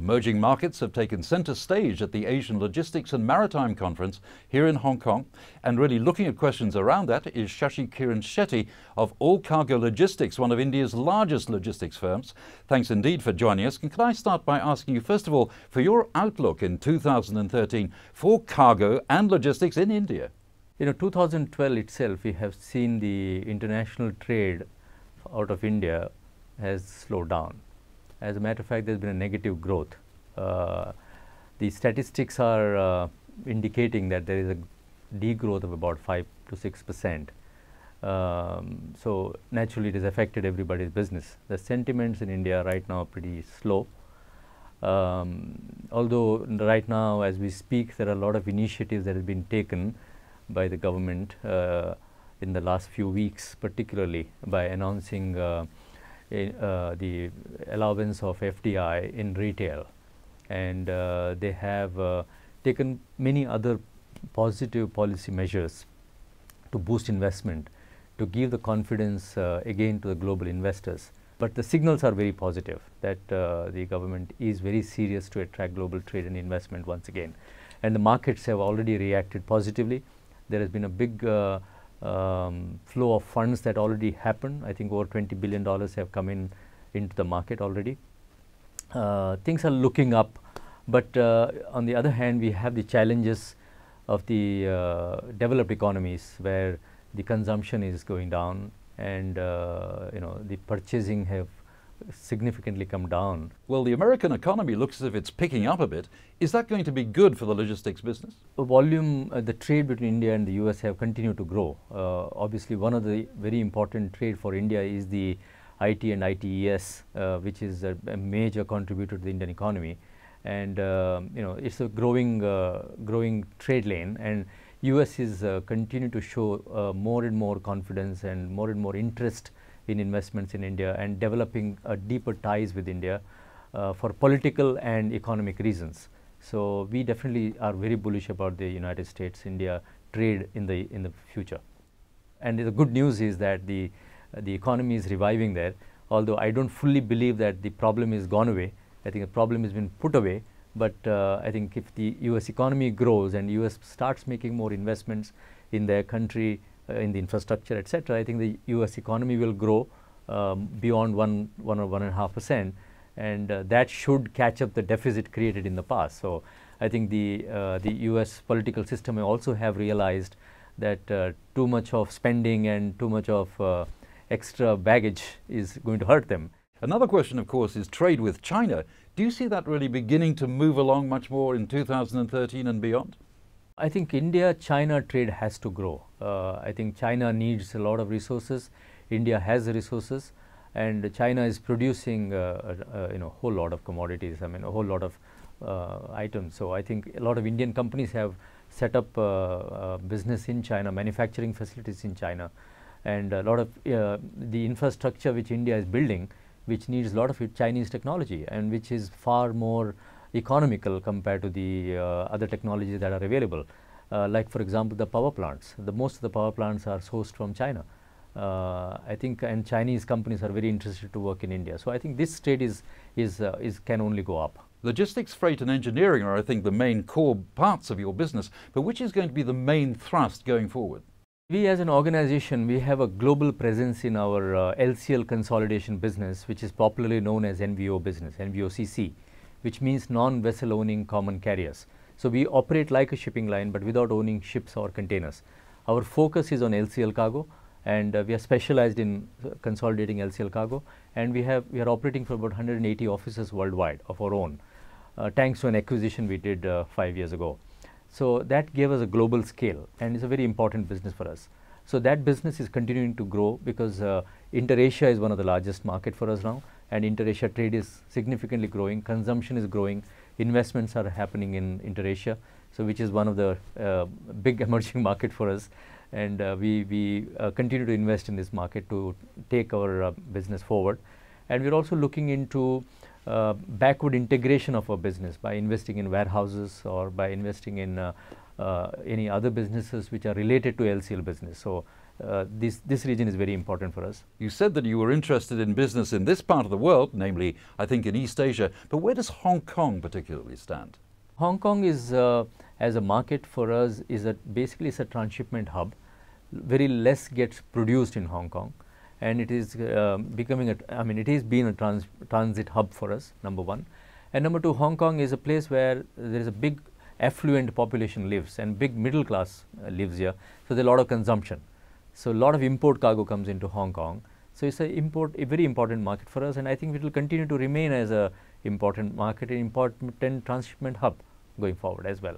Emerging markets have taken center stage at the Asian Logistics and Maritime Conference here in Hong Kong. And really looking at questions around that is Shashi Kiran Shetty of Allcargo Logistics, one of India's largest logistics firms. Thanks indeed for joining us. And can I start by asking you, first of all, for your outlook in 2013 for cargo and logistics in India? 2012 itself, we have seen the international trade out of India has slowed down. As a matter of fact, there's been a negative growth. The statistics are indicating that there is a degrowth of about 5 to 6%. So naturally, it has affected everybody's business. The sentiments in India right now are pretty slow. Although right now, as we speak, there are a lot of initiatives that have been taken by the government in the last few weeks, particularly by announcing the allowance of FDI in retail, and they have taken many other positive policy measures to boost investment, to give the confidence again to the global investors. But the signals are very positive that the government is very serious to attract global trade and investment once again, and the markets have already reacted positively. There has been a big flow of funds that already happened. I think over $20 billion have come into the market already. Things are looking up, but on the other hand, we have the challenges of the developed economies where the consumption is going down, and the purchasing have significantly come down. Well, the American economy looks as if it's picking up a bit. Is that going to be good for the logistics business? The volume, the trade between India and the US have continued to grow. Obviously, one of the very important trade for India is the IT and ITES, which is a major contributor to the Indian economy. And it's a growing trade lane, and US is continuing to show more and more confidence and more interest in investments in India and developing deeper ties with India for political and economic reasons. So we definitely are very bullish about the United States-India trade in the future. And the good news is that the economy is reviving there. Although I don't fully believe that the problem is gone away. I think the problem has been put away. But I think if the US economy grows and US starts making more investments in their country, in the infrastructure, etc., I think the US economy will grow beyond 1 or 1.5%, and that should catch up the deficit created in the past. So I think the US political system may also have realized that too much of spending and too much of extra baggage is going to hurt them. Another question, of course, is trade with China. Do you see that really beginning to move along much more in 2013 and beyond? I think India-China trade has to grow. I think China needs a lot of resources. India has the resources, and China is producing a whole lot of commodities. I mean, a whole lot of items. So I think a lot of Indian companies have set up business in China, manufacturing facilities in China, and a lot of the infrastructure which India is building, which needs a lot of Chinese technology, and which is far more economical compared to the other technologies that are available. Like, for example, the power plants. Most of the power plants are sourced from China. I think, and Chinese companies are very interested to work in India. So I think this trade can only go up. Logistics, freight and engineering are, I think, the main core parts of your business, but which is going to be the main thrust going forward? We as an organization, we have a global presence in our LCL consolidation business, which is popularly known as NVO business, NVOCC, which means non-vessel owning common carriers. So we operate like a shipping line, but without owning ships or containers. Our focus is on LCL cargo, and we are specialized in consolidating LCL cargo, and we are operating for about 180 offices worldwide of our own, thanks to an acquisition we did 5 years ago. So that gave us a global scale, and it's a very important business for us. So that business is continuing to grow because Inter-Asia is one of the largest market for us now, and Inter-Asia trade is significantly growing, consumption is growing, investments are happening in Inter-Asia, so which is one of the big emerging market for us, and we continue to invest in this market to take our business forward. And we're also looking into backward integration of our business by investing in warehouses or by investing in any other businesses which are related to LCL business. So this region is very important for us. You said that you were interested in business in this part of the world, namely, I think, in East Asia. But where does Hong Kong particularly stand? Hong Kong is, as a market for us, is basically it's a transshipment hub. Very less gets produced in Hong Kong, and it is becoming it has been a transit hub for us, number one. And number two, Hong Kong is a place where there is a big affluent population lives and big middle class lives here. So there's a lot of consumption. So a lot of import cargo comes into Hong Kong. So it's a very important market for us, and I think it will continue to remain as a important market, an important transshipment hub going forward as well.